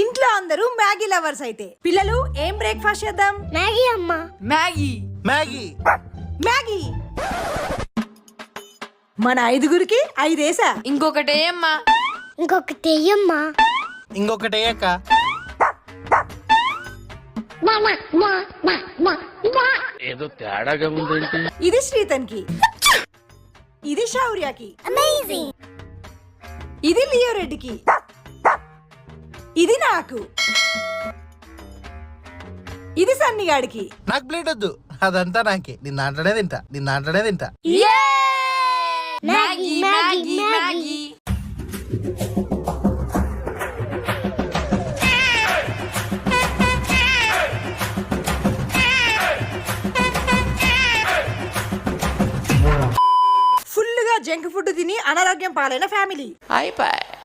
ఇంట్లో అందరూ Maggi lovers అయితే పిల్లలు ఏం బ్రేక్ఫాస్ట్ చేద్దాం? మ్యాగీ అమ్మా. Maggi Maggi Maggi. మన 5గురికి 5 వేసా. ఇంకొకటి అమ్మా. ఇంకొకటి వెయ్యమ్మా. ఇంకొకటి అక్క. ఏదో తేడాగా ఉందేంటి? ఇది శ్రీతన్కి, ఇది శౌర్యకి, అమేజింగ్. ఇది లియో రెడ్డికి, ఇది నాకు, ఇది సన్నిగాడికి. నాకు ప్లేట్ వద్దు, అదంతా నాకే. నిన్న అంటనే తింటా. Maggi Maggi Maggi. ఫుల్ గా జంక్ ఫుడ్ తిని అనారోగ్యం పాలైన ఫ్యామిలీ. అయిపోయి.